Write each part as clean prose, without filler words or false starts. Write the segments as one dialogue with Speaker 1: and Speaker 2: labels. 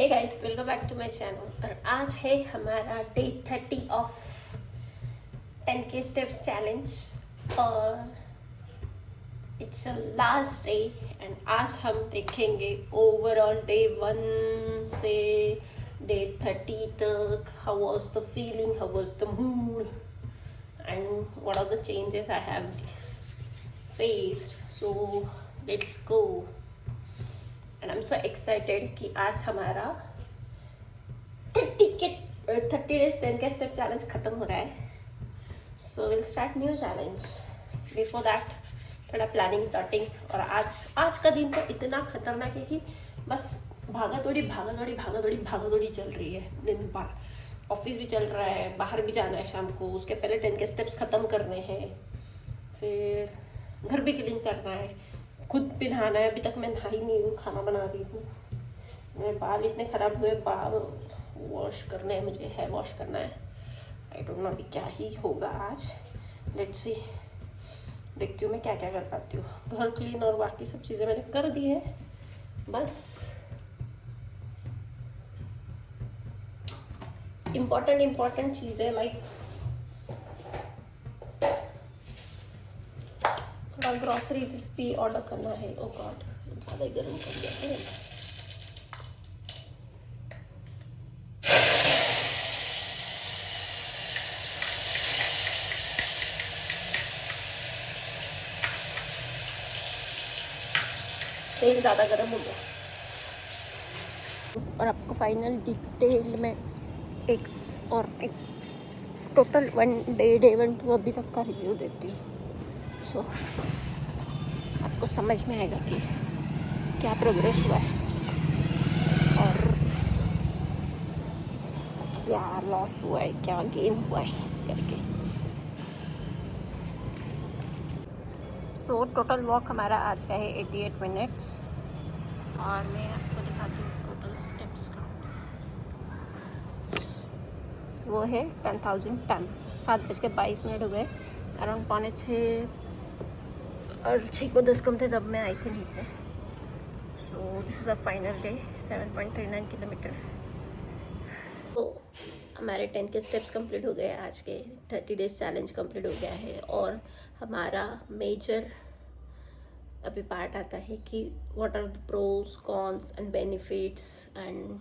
Speaker 1: Hey guys, welcome back to my channel. और आज है हमारा day 30 of 10K steps challenge और it's a last day. And आज हम देखेंगे ओवरऑल डे 1 से डे 30 तक how was the feeling, how was the mood and what are the changes I have faced. So let's go. And I am so excited कि आज हमारा 30 days 10K step challenge खत्म हो रहा है। So will start new challenge. Before that थोड़ा planning टॉटिंग। और आज का दिन तो इतना खतरनाक है कि बस भागा दौड़ी चल रही है दिन भर। ऑफिस भी चल रहा है, बाहर भी जाना है शाम को, उसके पहले 10K स्टेप्स ख़त्म करने हैं, फिर घर भी क्लीन करना है, खुद भी नहाना है। अभी तक मैं नहाई नहीं हूँ, खाना बना रही हूँ। मेरे बाल इतने ख़राब हुए, बाल वॉश करने हैं, मुझे हेयर वॉश करना है। आई डोंट नो अभी क्या ही होगा आज। लेट्स सी, देखती हूँ मैं क्या क्या कर पाती हूँ। घर क्लीन और बाकी सब चीज़ें मैंने कर दी है। बस इम्पॉर्टेंट चीज़ें लाइक थोड़ा ग्रॉसरीज भी ऑर्डर करना है। ओ गॉड, ज़्यादा ही गर्म कर दिया है। तेल ज़्यादा गर्म हो गया। और आपको फाइनल डिटेल में एक और एक टोटल डे 1 अभी तक का रिव्यू देती हूँ। सो आपको समझ में आएगा कि क्या प्रोग्रेस हुआ है और क्या लॉस हुआ है, क्या गेन हुआ है करके। सो टोटल वॉक हमारा आज का है 88 मिनट्स। और मैं आपको दिखाती हूँ टोटल स्टेप्स का। वो है 10,010। 7:22 हो गए। अराउंड 5:45 और 6:10 कम थे तब मैं आई थी नीचे। So this is the final day, 7.39 kilometre. तो हमारे 10K स्टेप्स कंप्लीट हो गए। आज के 30 डेज चैलेंज कंप्लीट हो गया है। और हमारा मेजर अभी पार्ट आता है कि what are the pros cons and benefits and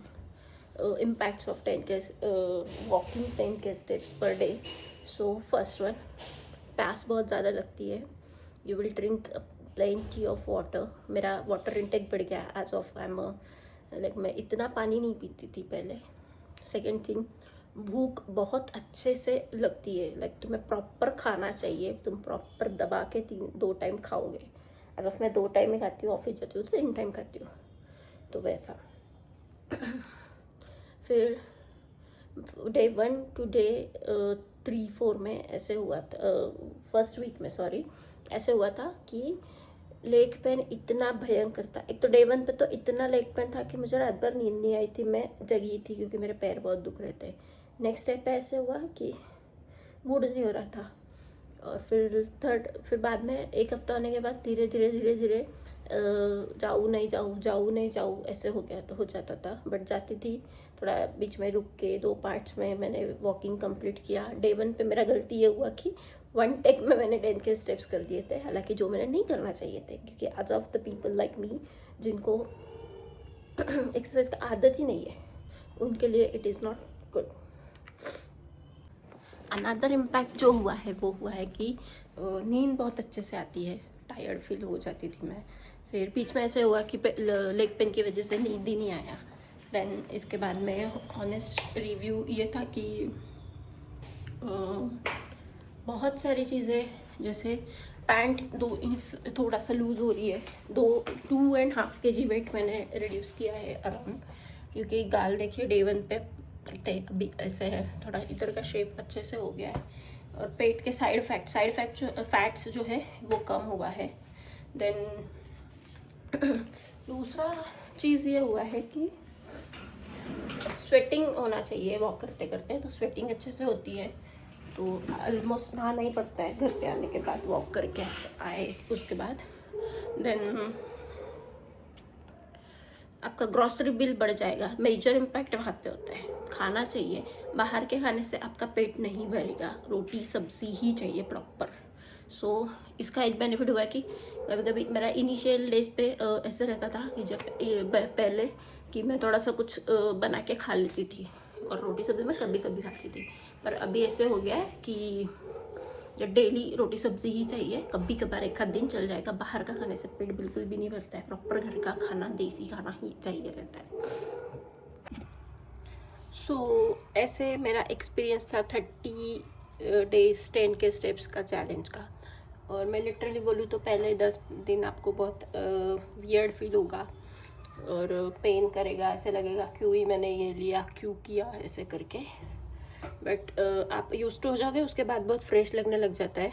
Speaker 1: impacts of 10K walking 10K steps per day. So first one, प्यास बहुत ज़्यादा लगती है। You will drink plenty of water. मेरा वाटर इंटेक बढ़ गया एज ऑफ लाइक मैं इतना पानी नहीं पीती थी पहले। सेकेंड थिंग, भूख बहुत अच्छे से लगती है। लाइक तुम्हें प्रॉपर खाना चाहिए, तुम प्रॉपर दबा के 2 टाइम खाओगे। एज ऑफ मैं 2 टाइम ही खाती हूँ, ऑफिस जाती हूँ तो 3 टाइम खाती हूँ, तो वैसा। फिर डे 1 टू डे 3-4 में ऐसे हुआ था, फर्स्ट वीक में सॉरी, ऐसे हुआ था कि लेग पेन इतना भयंकर था। एक तो डे 1 पे तो इतना लेग पेन था कि मुझे रात भर नींद नहीं आई थी, मैं जगी थी क्योंकि मेरे पैर बहुत दुख रहे थे। नेक्स्ट डे पे ऐसे हुआ कि मूड नहीं हो रहा था। और फिर बाद में एक हफ्ता होने के बाद धीरे धीरे जाऊँ नहीं जाऊँ ऐसे हो जाता था। बट जाती थी, थोड़ा बीच में रुक के 2 पार्ट्स में मैंने वॉकिंग कंप्लीट किया। डे 1 पे मेरा गलती ये हुआ कि 1 टेक में मैंने 10K स्टेप्स कर दिए थे, हालांकि जो मैंने नहीं करना चाहिए थे, क्योंकि आज of the people like me जिनको एक्सरसाइज का आदत ही नहीं है, उनके लिए it is not good. Another impact जो हुआ है वो हुआ है कि नींद बहुत अच्छे से आती है, टायर्ड फील हो जाती थी मैं। फिर बीच में ऐसे हुआ कि लेग पेन की वजह से नींद ही नहीं आया। देन इसके बाद में ऑनेस्ट रिव्यू ये था कि बहुत सारी चीज़ें, जैसे पैंट 2 इंच थोड़ा सा लूज़ हो रही है। 2.5 kg वेट मैंने रिड्यूस किया है अराउंड, क्योंकि गाल देखिए डे 1 पे अभी ऐसे है, थोड़ा इधर का शेप अच्छे से हो गया है। और पेट के साइड फैट्स जो है वो कम हुआ है। देन दूसरा चीज़ ये हुआ है कि स्वेटिंग होना चाहिए वॉक करते करते, तो स्वेटिंग अच्छे से होती है, तो ऑलमोस्ट नहाना ही पड़ता है घर पे आने के बाद, वॉक करके आए उसके बाद। देन आपका ग्रॉसरी बिल बढ़ जाएगा। मेजर इम्पैक्ट वहाँ पे होता है। खाना चाहिए, बाहर के खाने से आपका पेट नहीं भरेगा, रोटी सब्जी ही चाहिए प्रॉपर। सो इसका एक बेनिफिट हुआ है कि कभी कभी मेरा इनिशियल डेज पे ऐसे रहता था कि जब पहले कि मैं थोड़ा सा कुछ बना के खा लेती थी और रोटी सब्जी मैं कभी कभी खाती थी, पर अभी ऐसे हो गया है कि जब डेली रोटी सब्जी ही चाहिए। कभी कभार एक आध दिन चल जाएगा, बाहर का खाने से पेट बिल्कुल भी नहीं भरता है। प्रॉपर घर का खाना, देसी खाना ही चाहिए रहता है। सो ऐसे मेरा एक्सपीरियंस था 30 डेज 10 के स्टेप्स का चैलेंज का। और मैं लिटरली बोलूँ तो पहले 10 दिन आपको बहुत वियर्ड फील होगा और पेन करेगा, ऐसे लगेगा क्यों ही मैंने ये लिया, क्यों किया ऐसे करके। बट आप यूज टू हो जाओगे, उसके बाद बहुत फ्रेश लगने लग जाता है।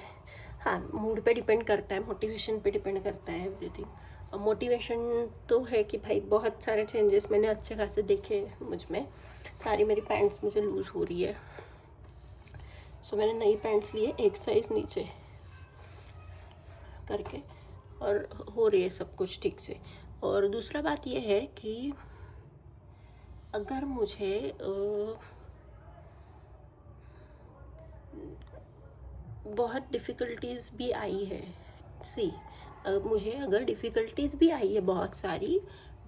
Speaker 1: हाँ, मूड पे डिपेंड करता है, मोटिवेशन पे डिपेंड करता है एवरीथिंग। और मोटिवेशन तो है कि भाई बहुत सारे चेंजेस मैंने अच्छे खासे देखे मुझ में। सारी मेरी पैंट्स मुझे लूज़ हो रही है, सो मैंने नई पैंट्स लिए एक साइज़ नीचे करके, और हो रही है सब कुछ ठीक से। और दूसरा बात यह है कि अगर मुझे बहुत डिफ़िकल्टीज़ भी आई है, मुझे अगर डिफ़िकल्टीज़ भी आई है बहुत सारी,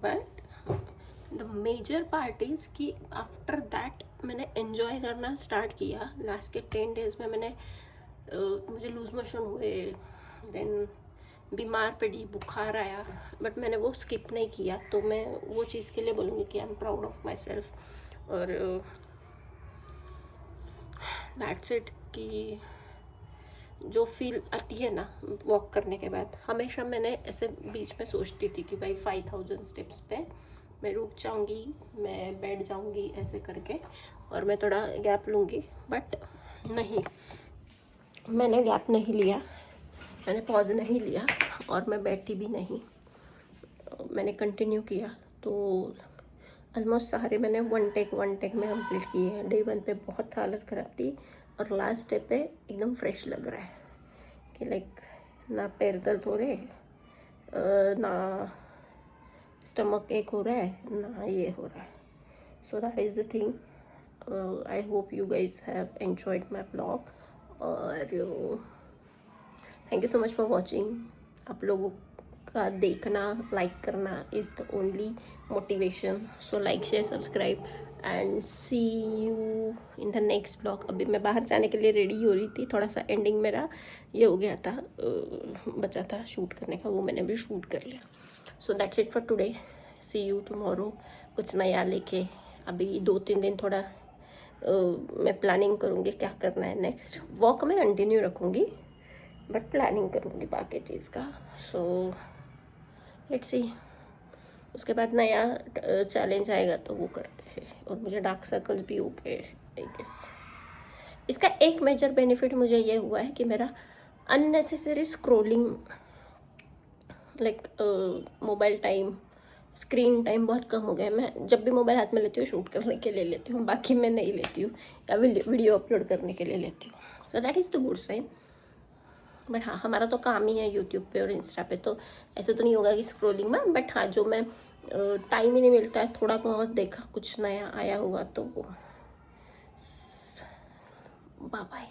Speaker 1: but the major part is कि आफ्टर दैट मैंने एन्जॉय करना स्टार्ट किया। लास्ट के 10 डेज़ में मैंने मुझे लूज़ मोशन हुए, देन बीमार पड़ी, बुखार आया, बट मैंने वो स्किप नहीं किया। तो मैं वो चीज़ के लिए बोलूँगी कि I am proud of my self. और दैट्स इट कि जो फील आती है ना वॉक करने के बाद, हमेशा मैंने ऐसे बीच में सोचती थी कि भाई 5000 स्टेप्स पे मैं रुक जाऊंगी, मैं बैठ जाऊंगी ऐसे करके, और मैं थोड़ा गैप लूँगी। बट नहीं, मैंने गैप नहीं लिया, मैंने पॉज नहीं लिया, और मैं बैठी भी नहीं, मैंने कंटिन्यू किया। तो ऑलमोस्ट सारे मैंने वन टेक में कंप्लीट किए हैं। डे 1 पे बहुत हालत ख़राब थी, और लास्ट डे पे एकदम फ्रेश लग रहा है कि लाइक ना पैर दर्द हो रहे, ना स्टमक एक हो रहा है, ना ये हो रहा है। So that is the thing. I hope you guys have enjoyed my blog, और thank you so much for watching. आप लोगों का देखना, लाइक करना is the only motivation. So like, share, subscribe and see you in the next blog. अभी मैं बाहर जाने के लिए रेडी हो रही थी, थोड़ा सा एंडिंग मेरा ये हो गया था, बचा था शूट करने का, वो मैंने भी शूट कर लिया। So that's it for today, see you tomorrow कुछ नया लेके। अभी 2-3 दिन थोड़ा मैं प्लानिंग करूँगी क्या करना है नेक्स्ट। वॉक में कंटिन्यू रखूँगी, बट प्लानिंग करूँगी बाकी चीज़ का। सो लेट्स सी, उसके बाद नया चैलेंज आएगा तो वो करते हैं। और मुझे डार्क सर्कल्स भी हो गए आई गेस। इसका एक मेजर बेनिफिट मुझे ये हुआ है कि मेरा unnecessary scrolling, like mobile time, screen time बहुत कम हो गया है। मैं जब भी मोबाइल हाथ में लेती हूँ शूट करने के लिए लेती हूँ, बाकी मैं नहीं लेती हूँ, या वीडियो अपलोड करने के लिए लेती हूँ। So that is the good sign. But हाँ, हमारा तो काम ही है यूट्यूब पे और इंस्टा पे, तो ऐसे तो नहीं होगा कि स्क्रोलिंग में। बट हाँ, जो मैं टाइम ही नहीं मिलता है, थोड़ा बहुत देखा कुछ नया आया हुआ तो वो। Bye bye.